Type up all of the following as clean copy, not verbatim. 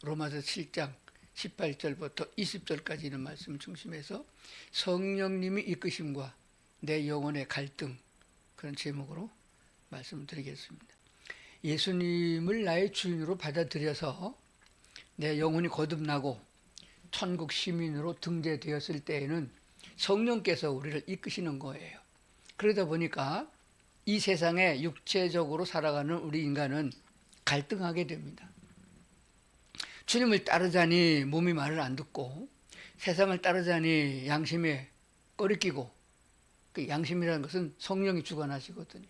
로마서 7장 18절부터 20절까지 있는 말씀 중심에서 성령님이 이끄심과 내 영혼의 갈등, 그런 제목으로 말씀을 드리겠습니다. 예수님을 나의 주인으로 받아들여서 내 영혼이 거듭나고 천국 시민으로 등재되었을 때에는 성령께서 우리를 이끄시는 거예요. 그러다 보니까 이 세상에 육체적으로 살아가는 우리 인간은 갈등하게 됩니다. 주님을 따르자니 몸이 말을 안 듣고, 세상을 따르자니 양심에 꺼리끼고, 그 양심이라는 것은 성령이 주관하시거든요.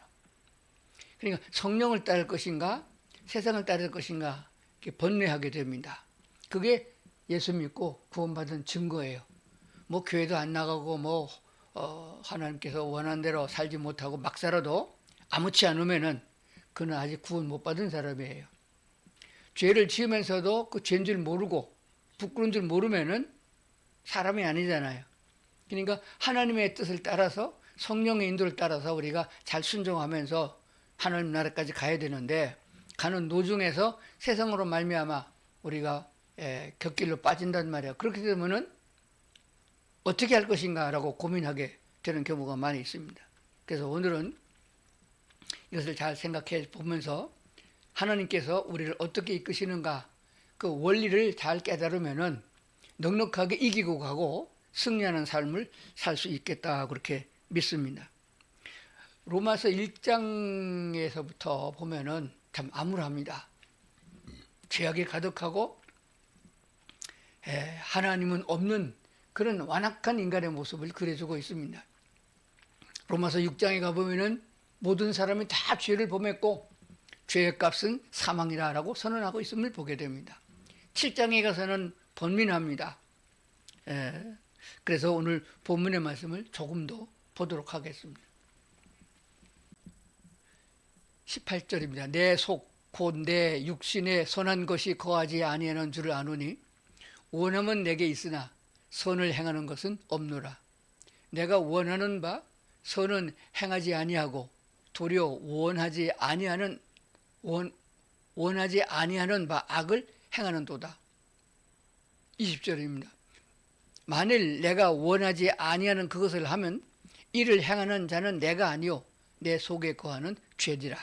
그러니까 성령을 따를 것인가 세상을 따를 것인가 이렇게 번뇌하게 됩니다. 그게 예수 믿고 구원받은 증거예요. 뭐 교회도 안 나가고 하나님께서 원하는 대로 살지 못하고 막 살아도 아무렇지 않으면은 그는 아직 구원 못 받은 사람이에요. 죄를 지으면서도 그 죄인 줄 모르고 부끄러운 줄 모르면은 사람이 아니잖아요. 그러니까 하나님의 뜻을 따라서 성령의 인도를 따라서 우리가 잘 순종하면서 하나님 나라까지 가야 되는데, 가는 도중에서 세상으로 말미암아 우리가 곁길로 빠진단 말이에요. 그렇게 되면은 어떻게 할 것인가라고 고민하게 되는 경우가 많이 있습니다. 그래서 오늘은 이것을 잘 생각해 보면서 하나님께서 우리를 어떻게 이끄시는가, 그 원리를 잘 깨달으면은 넉넉하게 이기고 가고 승리하는 삶을 살 수 있겠다, 그렇게 믿습니다. 로마서 1장에서부터 보면은 참 암울합니다. 죄악이 가득하고 하나님은 없는 그런 완악한 인간의 모습을 그려주고 있습니다. 로마서 6장에 가보면은 모든 사람이 다 죄를 범했고 죄의 값은 사망이라고 선언하고 있음을 보게 됩니다. 7장에 가서는 번민합니다. 그래서 오늘 본문의 말씀을 조금 더 보도록 하겠습니다. 18절입니다. 내 속 곧 내 육신에 선한 것이 거하지 아니하는 줄을 아노니 원함은 내게 있으나 선을 행하는 것은 없노라. 내가 원하는 바 선은 행하지 아니하고 도리어 원하지 아니하는 바 악을 행하는도다. 20절입니다. 만일 내가 원하지 아니하는 그것을 하면 이를 행하는 자는 내가 아니요 내 속에 거하는 죄니라.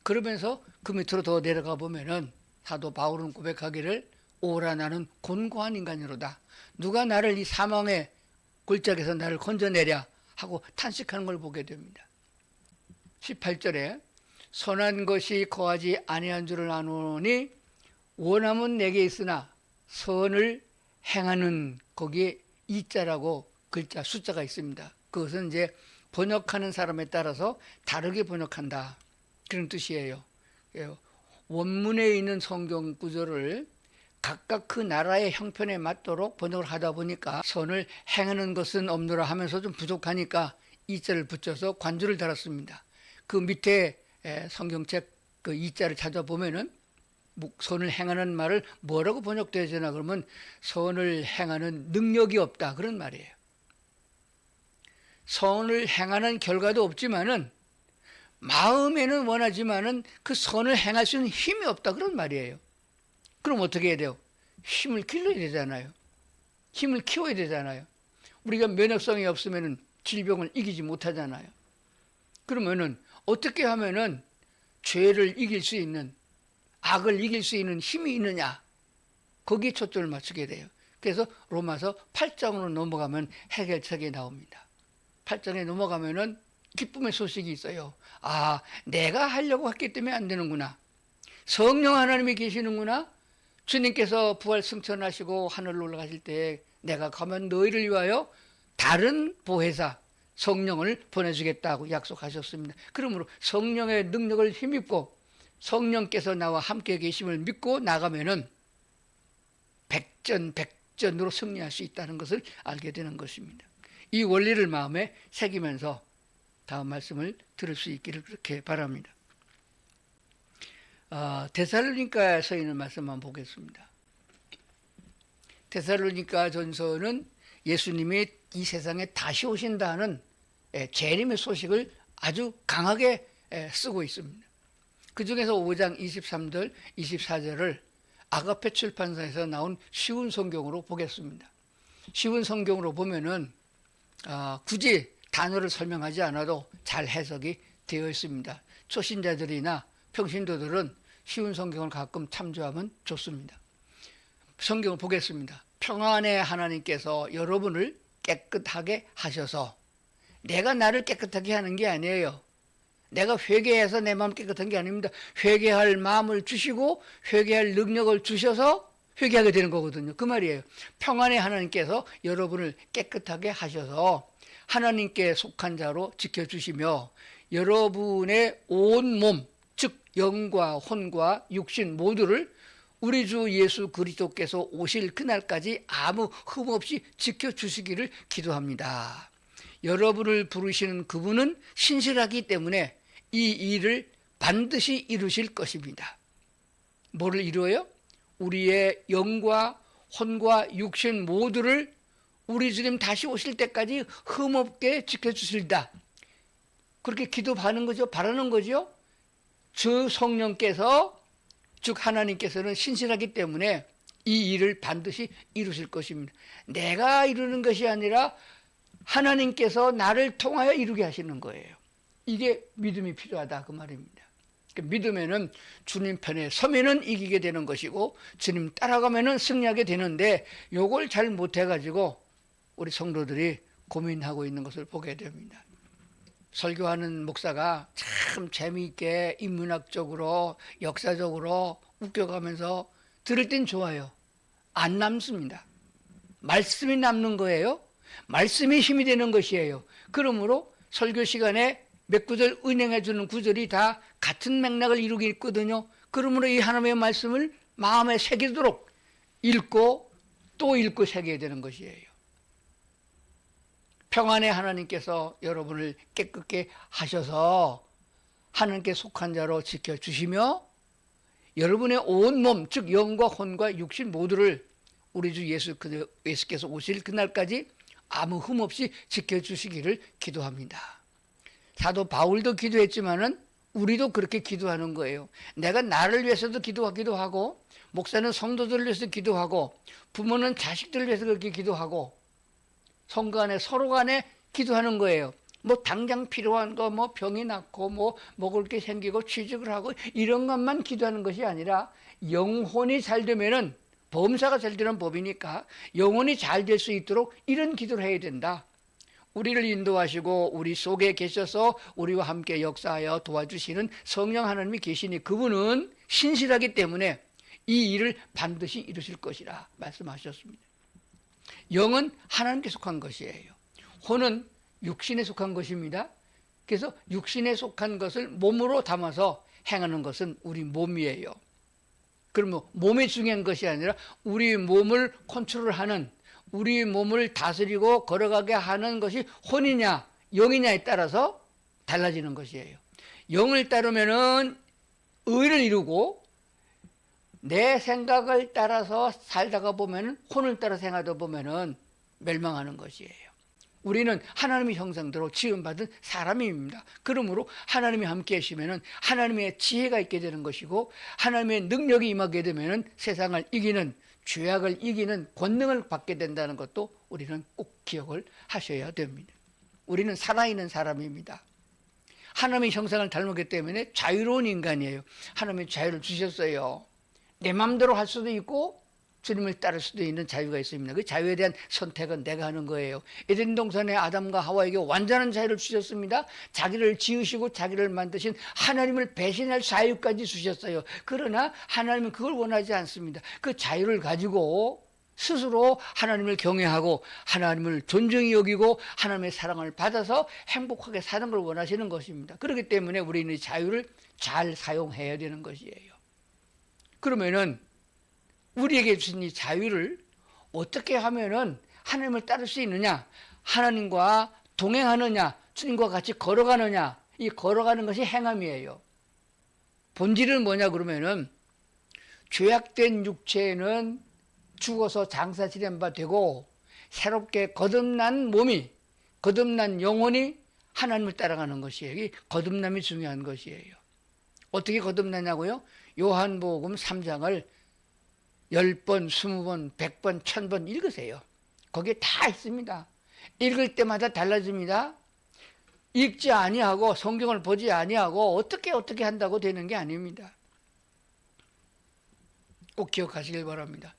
그러면서 그 밑으로 더 내려가 보면은 사도 바울은 고백하기를 오라 나는 곤고한 인간이로다. 누가 나를 이 사망의 골짜기에서 나를 건져내랴 하고 탄식하는 걸 보게 됩니다. 18절에 선한 것이 거하지 아니한 줄을 아노니 원함은 내게 있으나 선을 행하는, 거기에 이자라고 글자 숫자가 있습니다. 그것은 이제 번역하는 사람에 따라서 다르게 번역한다, 그런 뜻이에요. 원문에 있는 성경 구절을 각각 그 나라의 형편에 맞도록 번역을 하다 보니까 선을 행하는 것은 없노라 하면서 좀 부족하니까 이자를 붙여서 관주를 달았습니다. 그 밑에 성경책 그 이자를 찾아보면은 선을 행하는 말을 뭐라고 번역되어 되나 그러면 선을 행하는 능력이 없다, 그런 말이에요. 선을 행하는 결과도 없지만은 마음에는 원하지만은 그 선을 행할 수 있는 힘이 없다, 그런 말이에요. 그럼 어떻게 해야 돼요? 힘을 길러야 되잖아요. 힘을 키워야 되잖아요. 우리가 면역성이 없으면은 질병을 이기지 못하잖아요. 그러면은 어떻게 하면은 죄를 이길 수 있는, 악을 이길 수 있는 힘이 있느냐, 거기에 초점을 맞추게 돼요. 그래서 로마서 8장으로 넘어가면 해결책이 나옵니다. 8장에 넘어가면은 기쁨의 소식이 있어요. 아, 내가 하려고 했기 때문에 안 되는구나. 성령 하나님이 계시는구나. 주님께서 부활 승천하시고 하늘로 올라가실 때 내가 가면 너희를 위하여 다른 보혜사 성령을 보내주겠다고 약속하셨습니다. 그러므로 성령의 능력을 힘입고 성령께서 나와 함께 계심을 믿고 나가면은 백전백전으로 승리할 수 있다는 것을 알게 되는 것입니다. 이 원리를 마음에 새기면서 다음 말씀을 들을 수 있기를 그렇게 바랍니다. 데살로니가서 있는 말씀만 보겠습니다. 데살로니가 전서는 예수님이 이 세상에 다시 오신다는 재림의 소식을 아주 강하게 쓰고 있습니다. 그 중에서 5장 23절, 24절을 아가페 출판사에서 나온 쉬운 성경으로 보겠습니다. 쉬운 성경으로 보면은 굳이 단어를 설명하지 않아도 잘 해석이 되어 있습니다. 초신자들이나 평신도들은 쉬운 성경을 가끔 참조하면 좋습니다. 성경을 보겠습니다. 평안의 하나님께서 여러분을 깨끗하게 하셔서, 내가 나를 깨끗하게 하는 게 아니에요. 내가 회개해서 내 마음 깨끗한 게 아닙니다. 회개할 마음을 주시고 회개할 능력을 주셔서 회개하게 되는 거거든요. 그 말이에요. 평안의 하나님께서 여러분을 깨끗하게 하셔서 하나님께 속한 자로 지켜주시며 여러분의 온 몸, 즉 영과 혼과 육신 모두를 우리 주 예수 그리스도께서 오실 그날까지 아무 흠 없이 지켜주시기를 기도합니다. 여러분을 부르시는 그분은 신실하기 때문에 이 일을 반드시 이루실 것입니다. 뭐를 이루어요? 우리의 영과 혼과 육신 모두를 우리 주님 다시 오실 때까지 흠없게 지켜주실다. 그렇게 기도하는 거죠. 바라는 거죠. 주 성령께서, 즉 하나님께서는 신실하기 때문에 이 일을 반드시 이루실 것입니다. 내가 이루는 것이 아니라 하나님께서 나를 통하여 이루게 하시는 거예요. 이게 믿음이 필요하다 그 말입니다. 믿으면은 주님 편에 서면은 이기게 되는 것이고 주님 따라가면은 승리하게 되는데, 요걸 잘 못해가지고 우리 성도들이 고민하고 있는 것을 보게 됩니다. 설교하는 목사가 참 재미있게 인문학적으로 역사적으로 웃겨가면서 들을 땐 좋아요. 안 남습니다. 말씀이 남는 거예요. 말씀이 힘이 되는 것이에요. 그러므로 설교 시간에 몇 구절 은행해 주는 구절이 다 같은 맥락을 이루고 있거든요. 그러므로 이 하나님의 말씀을 마음에 새기도록 읽고 또 읽고 새겨야 되는 것이에요. 평안의 하나님께서 여러분을 깨끗게 하셔서 하나님께 속한 자로 지켜주시며 여러분의 온 몸, 즉 영과 혼과 육신 모두를 우리 주 예수께서 오실 그날까지 아무 흠 없이 지켜주시기를 기도합니다. 사도 바울도 기도했지만은 우리도 그렇게 기도하는 거예요. 내가 나를 위해서도 기도하기도 하고, 목사는 성도들을 위해서 기도하고, 부모는 자식들을 위해서 그렇게 기도하고, 성도 간에 서로 간에 기도하는 거예요. 뭐 당장 필요한 거, 뭐 병이 낫고 뭐 먹을 게 생기고 취직을 하고 이런 것만 기도하는 것이 아니라 영혼이 잘 되면은, 범사가 잘 되는 법이니까 영혼이 잘 될 수 있도록 이런 기도를 해야 된다. 우리를 인도하시고 우리 속에 계셔서 우리와 함께 역사하여 도와주시는 성령 하나님이 계시니 그분은 신실하기 때문에 이 일을 반드시 이루실 것이라 말씀하셨습니다. 영은 하나님께 속한 것이에요. 혼은 육신에 속한 것입니다. 그래서 육신에 속한 것을 몸으로 담아서 행하는 것은 우리 몸이에요. 그러면 몸이 중요한 것이 아니라 우리 몸을 컨트롤하는, 우리 몸을 다스리고 걸어가게 하는 것이 혼이냐 영이냐에 따라서 달라지는 것이에요. 영을 따르면은 의를 이루고, 내 생각을 따라서 살다가 보면은, 혼을 따라 생각하다 보면은 멸망하는 것이에요. 우리는 하나님의 형상대로 지음받은 사람입니다. 그러므로 하나님이 함께 하시면은 하나님의 지혜가 있게 되는 것이고, 하나님의 능력이 임하게 되면은 세상을 이기는, 죄악을 이기는 권능을 받게 된다는 것도 우리는 꼭 기억을 하셔야 됩니다. 우리는 살아있는 사람입니다. 하나님의 형상을 닮았기 때문에 자유로운 인간이에요. 하나님의 자유를 주셨어요. 내 마음대로 할 수도 있고 주님을 따를 수도 있는 자유가 있습니다. 그 자유에 대한 선택은 내가 하는 거예요. 에덴 동산의 아담과 하와에게 완전한 자유를 주셨습니다. 자기를 지으시고 자기를 만드신 하나님을 배신할 자유까지 주셨어요. 그러나 하나님은 그걸 원하지 않습니다. 그 자유를 가지고 스스로 하나님을 경외하고 하나님을 존중히 여기고 하나님의 사랑을 받아서 행복하게 사는 걸 원하시는 것입니다. 그렇기 때문에 우리는 이 자유를 잘 사용해야 되는 것이에요. 그러면은 우리에게 주신 이 자유를 어떻게 하면은 하나님을 따를 수 있느냐, 하나님과 동행하느냐, 주님과 같이 걸어가느냐, 이 걸어가는 것이 행함이에요. 본질은 뭐냐 그러면은, 죄악된 육체는 죽어서 장사 지낸 바 되고 새롭게 거듭난 몸이, 거듭난 영혼이 하나님을 따라가는 것이에요. 이 거듭남이 중요한 것이에요. 어떻게 거듭나냐고요? 요한복음 3장을 10번, 20번, 100번, 1000번 읽으세요. 거기에 다 있습니다. 읽을 때마다 달라집니다. 읽지 아니하고 성경을 보지 아니하고 어떻게 한다고 되는 게 아닙니다. 꼭 기억하시길 바랍니다.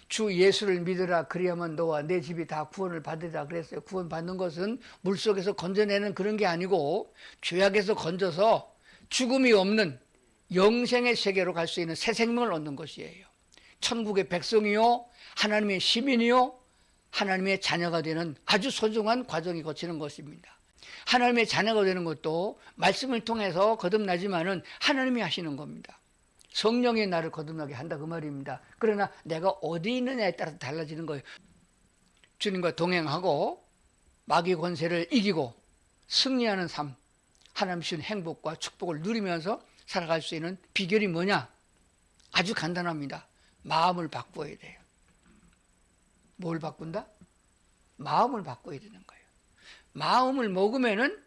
주 예수를 믿으라 그리하면 너와 내 집이 다 구원을 받으리라 그랬어요. 구원 받는 것은 물속에서 건져내는 그런 게 아니고 죄악에서 건져서 죽음이 없는 영생의 세계로 갈 수 있는 새 생명을 얻는 것이에요. 천국의 백성이요, 하나님의 시민이요, 하나님의 자녀가 되는 아주 소중한 과정이 거치는 것입니다. 하나님의 자녀가 되는 것도 말씀을 통해서 거듭나지만은 하나님이 하시는 겁니다. 성령이 나를 거듭나게 한다 그 말입니다. 그러나 내가 어디 있느냐에 따라서 달라지는 거예요. 주님과 동행하고 마귀 권세를 이기고 승리하는 삶, 하나님 주신 행복과 축복을 누리면서 살아갈 수 있는 비결이 뭐냐? 아주 간단합니다. 마음을 바꿔야 돼요. 뭘 바꾼다? 마음을 바꿔야 되는 거예요. 마음을 먹으면은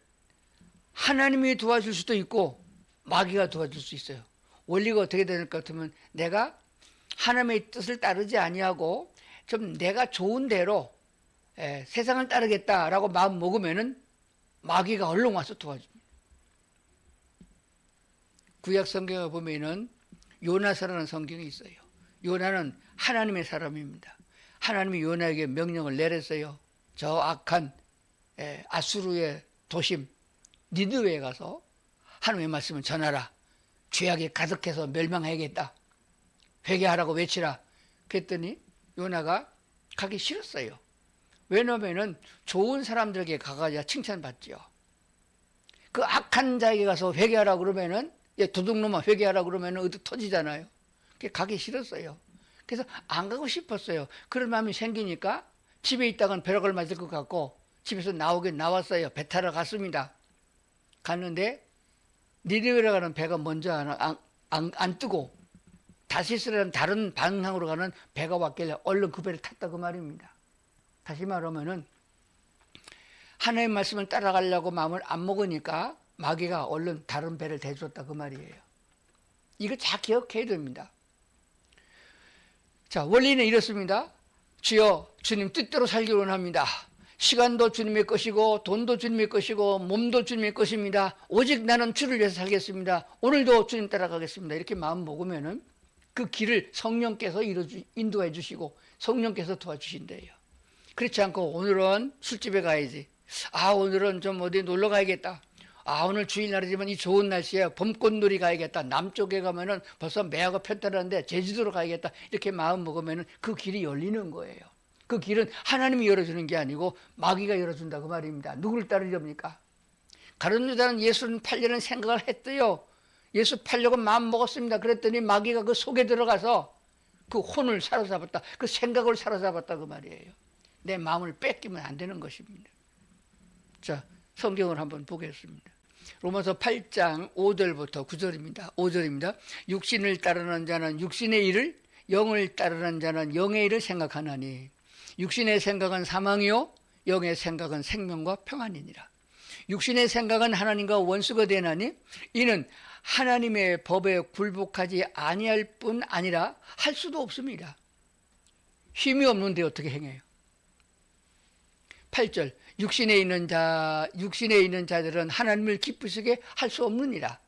하나님이 도와줄 수도 있고 마귀가 도와줄 수 있어요. 원리가 어떻게 되는 것 같으면 내가 하나님의 뜻을 따르지 아니하고 좀 내가 좋은 대로 세상을 따르겠다라고 마음 먹으면은 마귀가 얼른 와서 도와줍니다. 구약 성경에 보면은 요나서라는 성경이 있어요. 요나는 하나님의 사람입니다. 하나님이 요나에게 명령을 내렸어요. 저 악한 아수르의 도심 니느웨에 가서 하나님의 말씀을 전하라. 죄악이 가득해서 멸망해야겠다. 회개하라고 외치라. 그랬더니 요나가 가기 싫었어요. 왜냐하면 좋은 사람들에게 가가야 칭찬받죠. 그 악한 자에게 가서 회개하라고 그러면은 도둑놈아 회개하라고 그러면은 어디 터지잖아요. 가기 싫었어요. 그래서 안 가고 싶었어요. 그런 마음이 생기니까 집에 있다가는 벼락을 맞을 것 같고 집에서 나오긴 나왔어요. 배 타러 갔습니다. 갔는데 니느웨로 가는 배가 먼저 안 뜨고 다시스라는 다른 방향으로 가는 배가 왔길래 얼른 그 배를 탔다 그 말입니다. 다시 말하면은 하나님의 말씀을 따라가려고 마음을 안 먹으니까 마귀가 얼른 다른 배를 대줬다 그 말이에요. 이거 잘 기억해야 됩니다. 자, 원리는 이렇습니다. 주여 주님 뜻대로 살기 원합니다. 시간도 주님의 것이고 돈도 주님의 것이고 몸도 주님의 것입니다. 오직 나는 주를 위해서 살겠습니다. 오늘도 주님 따라가겠습니다. 이렇게 마음 먹으면은 그 길을 성령께서 인도해 주시고 성령께서 도와주신대요. 그렇지 않고 오늘은 술집에 가야지. 오늘은 좀 어디 놀러 가야겠다. 오늘 주일날이지만 이 좋은 날씨에 봄꽃놀이 가야겠다. 남쪽에 가면은 벌써 매화가 폈다는데 제주도로 가야겠다. 이렇게 마음 먹으면은 그 길이 열리는 거예요. 그 길은 하나님이 열어주는 게 아니고 마귀가 열어준다 그 말입니다. 누구를 따르렵니까? 가룟 유다는 예수는 팔려는 생각을 했대요. 예수 팔려고 마음 먹었습니다. 그랬더니 마귀가 그 속에 들어가서 그 혼을 사로잡았다. 그 생각을 사로잡았다 그 말이에요. 내 마음을 뺏기면 안 되는 것입니다. 자, 성경을 한번 보겠습니다. 로마서 8장 5절부터 9절입니다. 5절입니다. 육신을 따르는 자는 육신의 일을, 영을 따르는 자는 영의 일을 생각하나니 육신의 생각은 사망이요 영의 생각은 생명과 평안이니라. 육신의 생각은 하나님과 원수가 되나니 이는 하나님의 법에 굴복하지 아니할 뿐 아니라 할 수도 없습니다. 힘이 없는데 어떻게 행해요? 8절 육신에 있는 자들은 하나님을 기쁘시게 할 수 없느니라.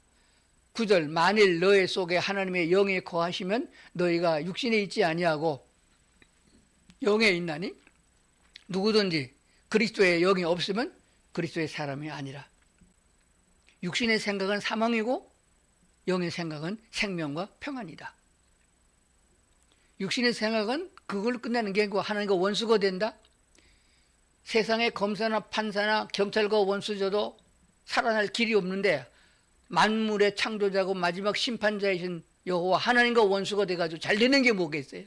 9절 만일 너의 속에 하나님의 영이 거하시면 너희가 육신에 있지 아니하고 영에 있나니 누구든지 그리스도의 영이 없으면 그리스도의 사람이 아니라. 육신의 생각은 사망이고 영의 생각은 생명과 평안이다. 육신의 생각은 그걸 끝내는 게 아니고 하나님과 원수가 된다. 세상에 검사나 판사나 경찰과 원수져도 살아날 길이 없는데 만물의 창조자고 마지막 심판자이신 여호와 하나님과 원수가 돼가지고 잘 되는 게 뭐겠어요?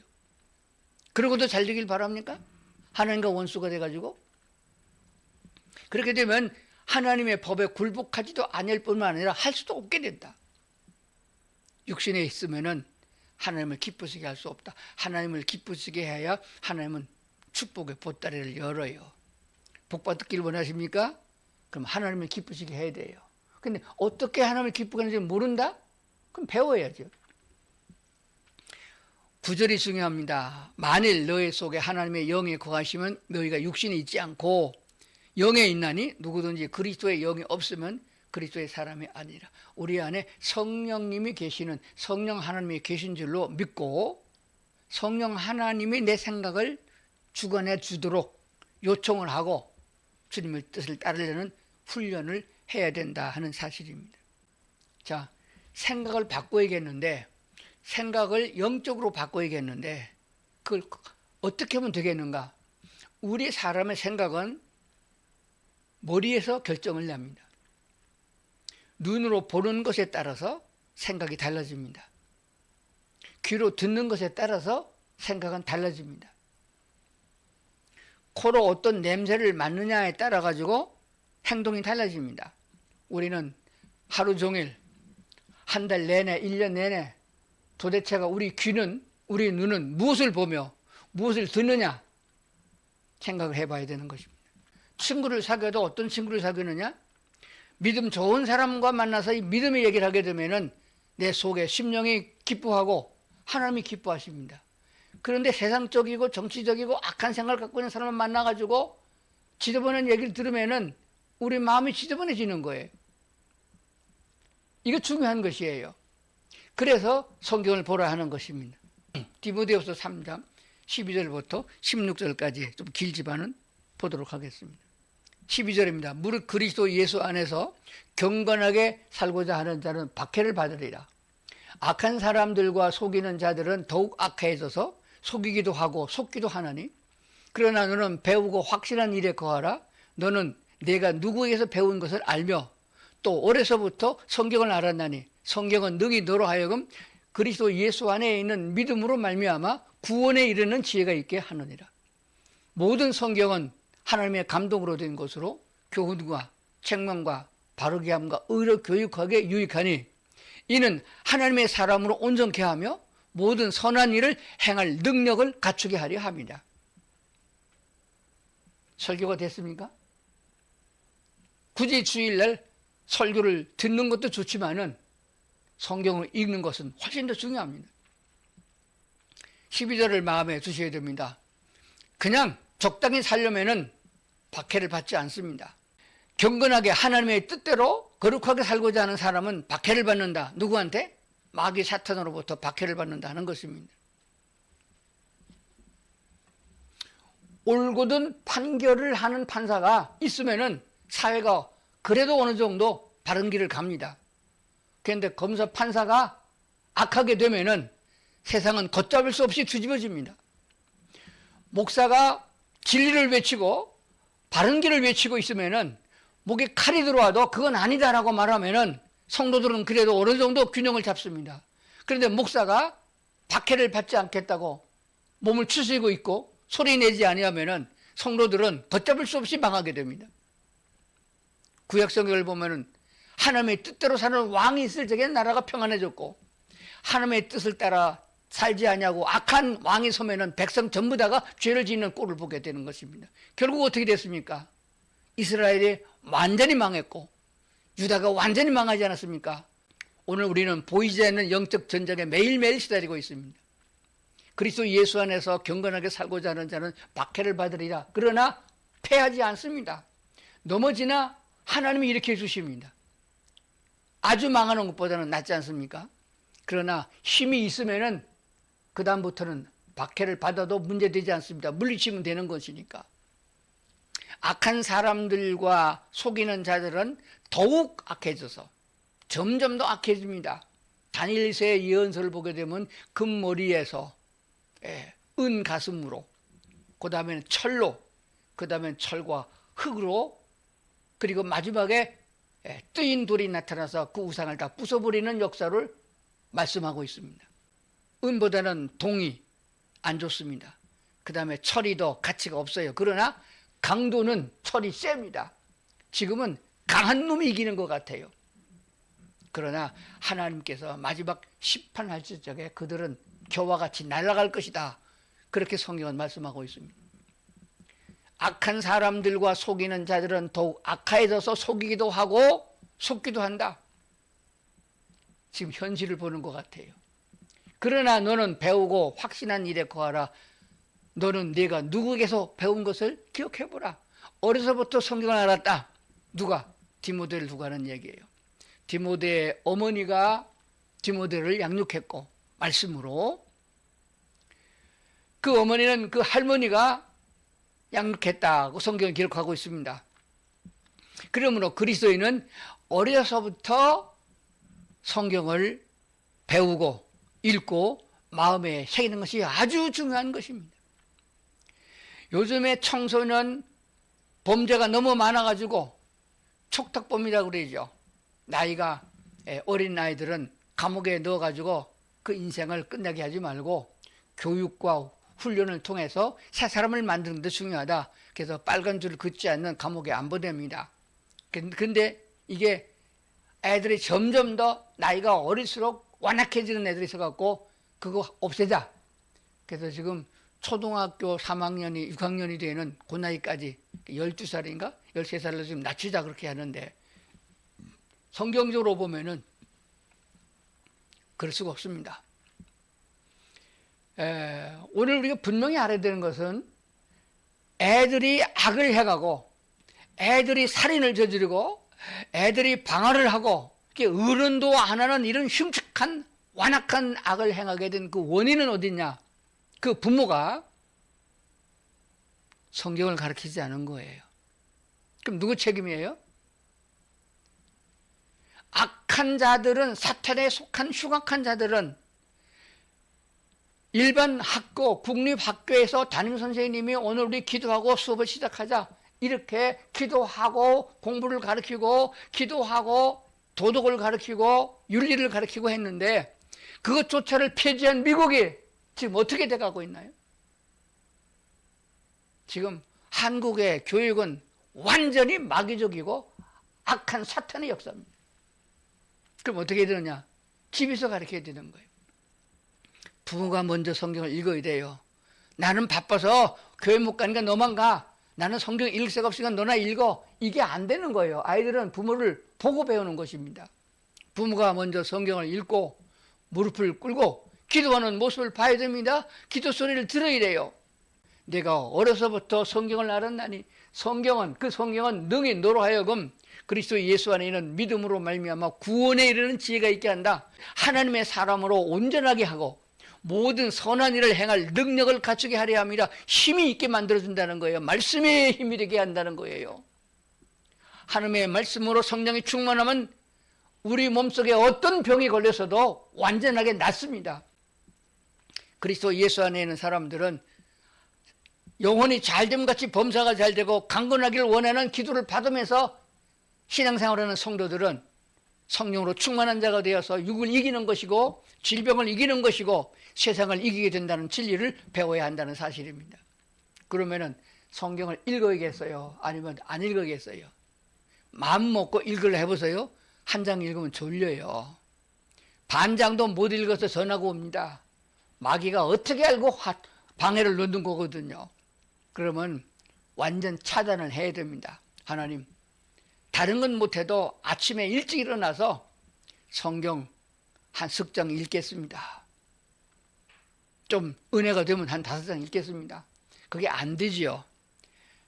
그러고도 잘 되길 바랍니까? 하나님과 원수가 돼가지고 그렇게 되면 하나님의 법에 굴복하지도 않을 뿐만 아니라 할 수도 없게 된다. 육신에 있으면은 하나님을 기쁘시게 할 수 없다. 하나님을 기쁘시게 해야 하나님은 축복의 보따리를 열어요. 복 받기를 원하십니까? 그럼 하나님을 기쁘시게 해야 돼요. 근데 어떻게 하나님을 기쁘게 하는지 모른다? 그럼 배워야죠. 구절이 중요합니다. 만일 너희 속에 하나님의 영이 거하시면 너희가 육신이 있지 않고 영에 있나니 누구든지 그리스도의 영이 없으면 그리스도의 사람이 아니라. 우리 안에 성령님이 계시는, 성령 하나님이 계신 줄로 믿고 성령 하나님이 내 생각을 주관해 주도록 요청을 하고 주님의 뜻을 따르려는 훈련을 해야 된다 하는 사실입니다. 자, 생각을 바꿔야겠는데, 생각을 영적으로 바꿔야겠는데 그걸 어떻게 하면 되겠는가? 우리 사람의 생각은 머리에서 결정을 납니다. 눈으로 보는 것에 따라서 생각이 달라집니다. 귀로 듣는 것에 따라서 생각은 달라집니다. 코로 어떤 냄새를 맡느냐에 따라 가지고 행동이 달라집니다. 우리는 하루 종일, 한 달 내내, 1년 내내 도대체가 우리 귀는, 우리 눈은 무엇을 보며 무엇을 듣느냐 생각을 해봐야 되는 것입니다. 친구를 사귀어도 어떤 친구를 사귀느냐? 믿음 좋은 사람과 만나서 이 믿음의 얘기를 하게 되면은 내 속에 심령이 기뻐하고 하나님이 기뻐하십니다. 그런데 세상적이고 정치적이고 악한 생각을 갖고 있는 사람을 만나가지고 지저분한 얘기를 들으면은 우리 마음이 지저분해지는 거예요. 이거 중요한 것이에요. 그래서 성경을 보라 하는 것입니다. 디모데후서 3장 12절부터 16절까지 좀 길지만은 보도록 하겠습니다. 12절입니다. 무릇 그리스도 예수 안에서 경건하게 살고자 하는 자는 박해를 받으리라. 악한 사람들과 속이는 자들은 더욱 악해져서 속이기도 하고 속기도 하나니, 그러나 너는 배우고 확실한 일에 거하라. 너는 내가 누구에게서 배운 것을 알며 또 어려서부터 성경을 알았나니 성경은 능히 너로 하여금 그리스도 예수 안에 있는 믿음으로 말미암아 구원에 이르는 지혜가 있게 하느니라. 모든 성경은 하나님의 감동으로 된 것으로 교훈과 책망과 바르게 함과 의로 교육하게 유익하니 이는 하나님의 사람으로 온전케 하며 모든 선한 일을 행할 능력을 갖추게 하려 합니다. 설교가 됐습니까? 굳이 주일날 설교를 듣는 것도 좋지만은 성경을 읽는 것은 훨씬 더 중요합니다. 12절을 마음에 두셔야 됩니다. 그냥 적당히 살려면은 박해를 받지 않습니다. 경건하게 하나님의 뜻대로 거룩하게 살고자 하는 사람은 박해를 받는다. 누구한테? 마귀 사탄으로부터 박해를 받는다 하는 것입니다. 옳거든 판결을 하는 판사가 있으면은 사회가 그래도 어느 정도 바른 길을 갑니다. 그런데 검사 판사가 악하게 되면은 세상은 걷잡을 수 없이 뒤집어집니다. 목사가 진리를 외치고 바른 길을 외치고 있으면은 목에 칼이 들어와도 그건 아니다라고 말하면은 성도들은 그래도 어느 정도 균형을 잡습니다. 그런데 목사가 박해를 받지 않겠다고 몸을 추스리고 있고 소리 내지 아니하면은 성도들은 걷잡을 수 없이 망하게 됩니다. 구약 성경을 보면은 하나님의 뜻대로 사는 왕이 있을 적에 나라가 평안해졌고, 하나님의 뜻을 따라 살지 아니하고 악한 왕이 서면은 백성 전부 다가 죄를 짓는 꼴을 보게 되는 것입니다. 결국 어떻게 됐습니까? 이스라엘이 완전히 망했고 유다가 완전히 망하지 않았습니까? 오늘 우리는 보이지 않는 영적 전쟁에 매일매일 시달리고 있습니다. 그리스도 예수 안에서 경건하게 살고자 하는 자는 박해를 받으리라. 그러나 패하지 않습니다. 넘어지나 하나님이 일으켜 주십니다. 아주 망하는 것보다는 낫지 않습니까? 그러나 힘이 있으면은 그 다음부터는 박해를 받아도 문제되지 않습니다. 물리치면 되는 것이니까. 악한 사람들과 속이는 자들은 더욱 악해져서 점점 더 악해집니다. 다니엘서의 예언서를 보게 되면 금머리에서 은 가슴으로, 그 다음에는 철로, 그 다음엔 철과 흙으로, 그리고 마지막에 뜨인 돌이 나타나서 그 우상을 다 부숴버리는 역사를 말씀하고 있습니다. 은보다는 동이 안 좋습니다. 그 다음에 철이 더 가치가 없어요. 그러나 강도는 철이 셉니다. 지금은 강한 놈이 이기는 것 같아요. 그러나 하나님께서 마지막 심판하실 적에 그들은 겨와 같이 날아갈 것이다. 그렇게 성경은 말씀하고 있습니다. 악한 사람들과 속이는 자들은 더욱 악해져서 속이기도 하고 속기도 한다. 지금 현실을 보는 것 같아요. 그러나 너는 배우고 확신한 일에 거하라. 너는 네가 누구에게서 배운 것을 기억해보라. 어려서부터 성경을 알았다. 누가? 디모데를 두고 하는 얘기예요. 디모데의 어머니가 디모데를 양육했고 말씀으로, 그 어머니는 그 할머니가 양육했다고 성경을 기록하고 있습니다. 그러므로 그리스도인은 어려서부터 성경을 배우고 읽고 마음에 새기는 것이 아주 중요한 것입니다. 요즘에 청소년 범죄가 너무 많아가지고 촉탁범이라고 그러죠. 나이가 어린 아이들은 감옥에 넣어가지고 그 인생을 끝나게 하지 말고 교육과 훈련을 통해서 새 사람을 만드는 데 중요하다. 그래서 빨간 줄을 긋지 않는 감옥에 안 보냅니다. 근데 이게 애들이 점점 더 나이가 어릴수록 완악해지는 애들이 있어갖고 그거 없애자. 그래서 지금 초등학교 3학년이 6학년이 되는 그 나이까지 12살인가 13살로 지금 낮추자 그렇게 하는데, 성경적으로 보면은 그럴 수가 없습니다. 오늘 우리가 분명히 알아야 되는 것은 애들이 악을 해가고 애들이 살인을 저지르고 애들이 방화를 하고 어른도 안 하는 이런 흉측한 완악한 악을 행하게 된 그 원인은 어디냐? 그 부모가 성경을 가르치지 않은 거예요. 그럼 누구 책임이에요? 악한 자들은, 사탄에 속한 흉악한 자들은 일반 학교, 국립학교에서 담임선생님이 오늘 우리 기도하고 수업을 시작하자 이렇게 기도하고 공부를 가르치고 기도하고 도덕을 가르치고 윤리를 가르치고 했는데, 그것조차를 폐지한 미국이 지금 어떻게 돼가고 있나요? 지금 한국의 교육은 완전히 마귀적이고 악한 사탄의 역사입니다. 그럼 어떻게 해야 되느냐? 집에서 가르쳐야 되는 거예요. 부모가 먼저 성경을 읽어야 돼요. 나는 바빠서 교회 못 가니까 너만 가. 나는 성경 읽을 새가 없으니까 너나 읽어. 이게 안 되는 거예요. 아이들은 부모를 보고 배우는 것입니다. 부모가 먼저 성경을 읽고 무릎을 꿇고 기도하는 모습을 봐야 됩니다. 기도 소리를 들어야 돼요. 내가 어려서부터 성경을 알았나니 그 성경은 능히 너로 하여금 그리스도 예수 안에 있는 믿음으로 말미암아 구원에 이르는 지혜가 있게 한다. 하나님의 사람으로 온전하게 하고 모든 선한 일을 행할 능력을 갖추게 하려 함이라. 힘이 있게 만들어준다는 거예요. 말씀에 힘이 되게 한다는 거예요. 하나님의 말씀으로 성령이 충만하면 우리 몸속에 어떤 병이 걸려서도 완전하게 낫습니다. 그리스도 예수 안에 있는 사람들은 영혼이 잘됨같이 범사가 잘되고 강건하기를 원하는 기도를 받으면서 신앙생활하는 성도들은 성령으로 충만한 자가 되어서 육을 이기는 것이고 질병을 이기는 것이고 세상을 이기게 된다는 진리를 배워야 한다는 사실입니다. 그러면은 성경을 읽어야겠어요? 아니면 안 읽어야겠어요? 마음 먹고 읽으려 해보세요. 한 장 읽으면 졸려요. 반장도 못 읽어서 전화가 옵니다. 마귀가 어떻게 알고 방해를 넣는 거거든요. 그러면 완전 차단을 해야 됩니다. 하나님, 다른 건 못해도 아침에 일찍 일어나서 성경 한 석 장 읽겠습니다. 좀 은혜가 되면 한 5장 읽겠습니다. 그게 안 되지요.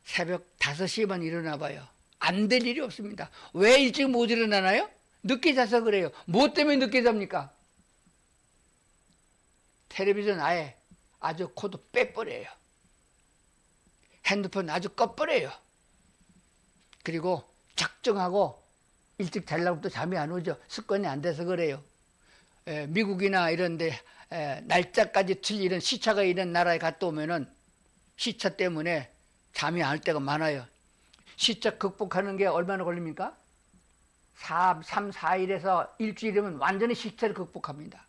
새벽 5시에만 일어나 봐요. 안 될 일이 없습니다. 왜 일찍 못 일어나나요? 늦게 자서 그래요. 뭐 때문에 늦게 잡니까? 텔레비전 아주 코드 빼버려요. 핸드폰 아주 꺼버려요. 그리고 작정하고 일찍 자려고 또 잠이 안 오죠. 습관이 안 돼서 그래요. 미국이나 이런 데 날짜까지 틀리는 시차가 있는 나라에 갔다 오면은 시차 때문에 잠이 안 올 때가 많아요. 시차 극복하는 게 얼마나 걸립니까? 3, 4일에서 일주일이면 완전히 시차를 극복합니다.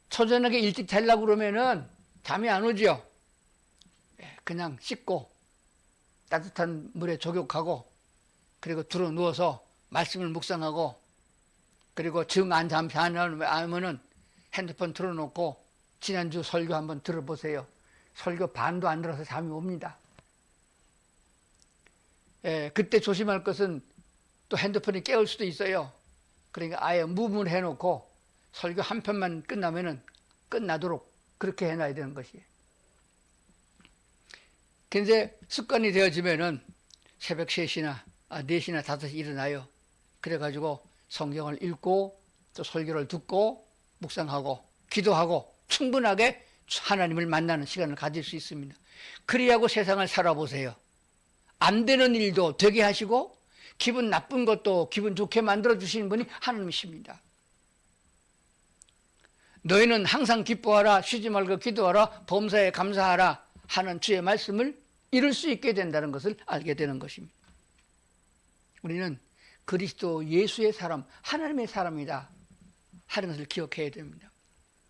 초저녁에 일찍 자려고 그러면은 잠이 안 오죠. 그냥 씻고 따뜻한 물에 족욕하고 그리고 들어 누워서 말씀을 묵상하고 그리고 정 안 잠시 안 하면은 핸드폰 틀어놓고 지난주 설교 한번 들어보세요. 설교 반도 안 들어서 잠이 옵니다. 그때 조심할 것은 또 핸드폰이 깨울 수도 있어요. 그러니까 아예 무음을 해놓고 설교 한 편만 끝나면은 끝나도록 그렇게 해놔야 되는 것이에요. 근데 습관이 되어지면은 새벽 3시나 4시나 5시 일어나요. 그래가지고 성경을 읽고 또 설교를 듣고 묵상하고 기도하고 충분하게 하나님을 만나는 시간을 가질 수 있습니다. 그리하고 세상을 살아보세요. 안 되는 일도 되게 하시고 기분 나쁜 것도 기분 좋게 만들어 주시는 분이 하나님이십니다. 너희는 항상 기뻐하라, 쉬지 말고 기도하라, 범사에 감사하라 하는 주의 말씀을 이룰 수 있게 된다는 것을 알게 되는 것입니다. 우리는 그리스도 예수의 사람, 하나님의 사람이다 하는 것을 기억해야 됩니다.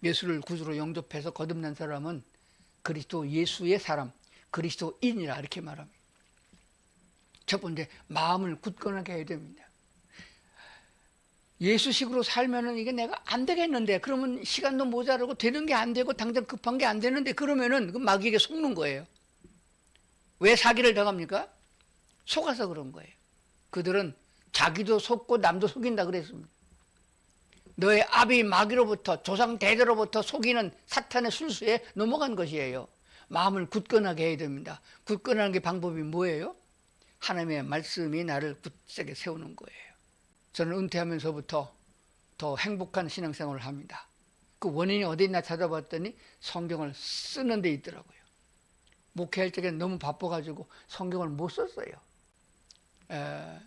예수를 구주로 영접해서 거듭난 사람은 그리스도 예수의 사람, 그리스도인이라 이렇게 말합니다. 첫 번째, 마음을 굳건하게 해야 됩니다. 예수식으로 살면은 이게 내가 안 되겠는데, 그러면 시간도 모자라고 되는 게 안 되고 당장 급한 게 안 되는데, 그러면은 그 마귀에게 속는 거예요. 왜 사기를 당합니까? 속아서 그런 거예요. 그들은 자기도 속고 남도 속인다 그랬습니다. 너의 아비 마귀로부터 조상 대대로부터 속이는 사탄의 술수에 넘어간 것이에요. 마음을 굳건하게 해야 됩니다. 굳건하는 게 방법이 뭐예요? 하나님의 말씀이 나를 굳세게 세우는 거예요. 저는 은퇴하면서부터 더 행복한 신앙생활을 합니다. 그 원인이 어디 있나 찾아봤더니 성경을 쓰는 데 있더라고요. 목회할 적에 너무 바빠가지고 성경을 못 썼어요.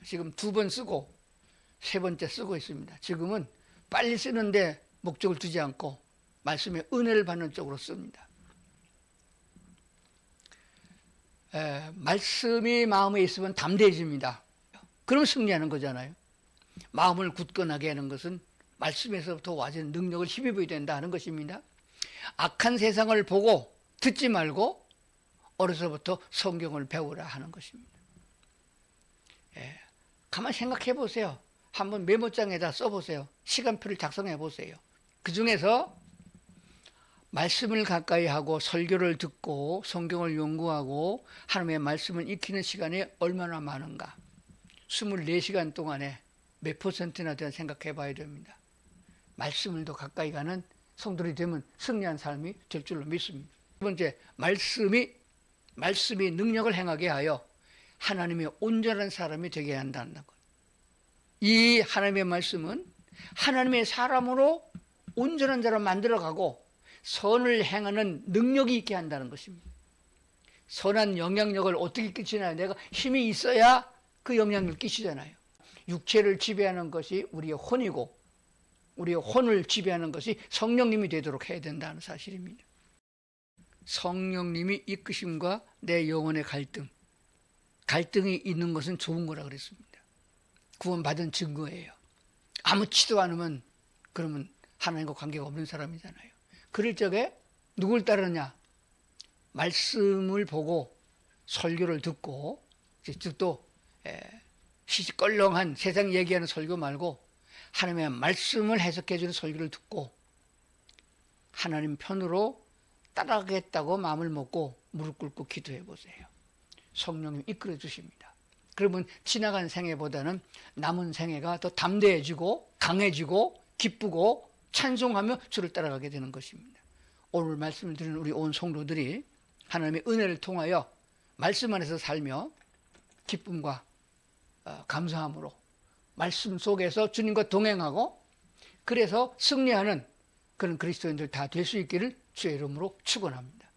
지금 2번 쓰고 3번째 쓰고 있습니다. 지금은 빨리 쓰는데 목적을 두지 않고 말씀의 은혜를 받는 쪽으로 씁니다. 말씀이 마음에 있으면 담대해집니다. 그럼 승리하는 거잖아요. 마음을 굳건하게 하는 것은 말씀에서부터 와진 능력을 힘입어야 된다 하는 것입니다. 악한 세상을 보고 듣지 말고 어려서부터 성경을 배우라 하는 것입니다. 가만히 생각해 보세요. 한번 메모장에다 써보세요. 시간표를 작성해 보세요. 그 중에서 말씀을 가까이 하고 설교를 듣고 성경을 연구하고 하나님의 말씀을 익히는 시간이 얼마나 많은가. 24시간 동안에 몇 %나 되나 생각해 봐야 됩니다. 말씀을 더 가까이 가는 성도들이 되면 승리한 삶이 될 줄로 믿습니다. 두 번째, 말씀이 능력을 행하게 하여 하나님의 온전한 사람이 되게 한다는 것. 이 하나님의 말씀은 하나님의 사람으로 온전한 자로 만들어가고 선을 행하는 능력이 있게 한다는 것입니다. 선한 영향력을 어떻게 끼치나요? 내가 힘이 있어야 그 영향력을 끼치잖아요. 육체를 지배하는 것이 우리의 혼이고 우리의 혼을 지배하는 것이 성령님이 되도록 해야 된다는 사실입니다. 성령님이 이끄심과 내 영혼의 갈등이 있는 것은 좋은 거라 그랬습니다. 구원받은 증거예요. 아무렇지도 않으면 그러면 하나님과 관계가 없는 사람이잖아요. 그럴 적에 누굴 따르느냐? 말씀을 보고 설교를 듣고 또 시시껄렁한 세상 얘기하는 설교 말고 하나님의 말씀을 해석해 주는 설교를 듣고 하나님 편으로 따라가겠다고 마음을 먹고 무릎 꿇고 기도해 보세요. 성령님 이끌어 주십니다. 그러면 지나간 생애보다는 남은 생애가 더 담대해지고 강해지고 기쁘고 찬송하며 주를 따라가게 되는 것입니다. 오늘 말씀을 드리는 우리 온 성도들이 하나님의 은혜를 통하여 말씀 안에서 살며 기쁨과 감사함으로 말씀 속에서 주님과 동행하고 그래서 승리하는 그런 그리스도인들 다 될 수 있기를 주의 이름으로 축원합니다.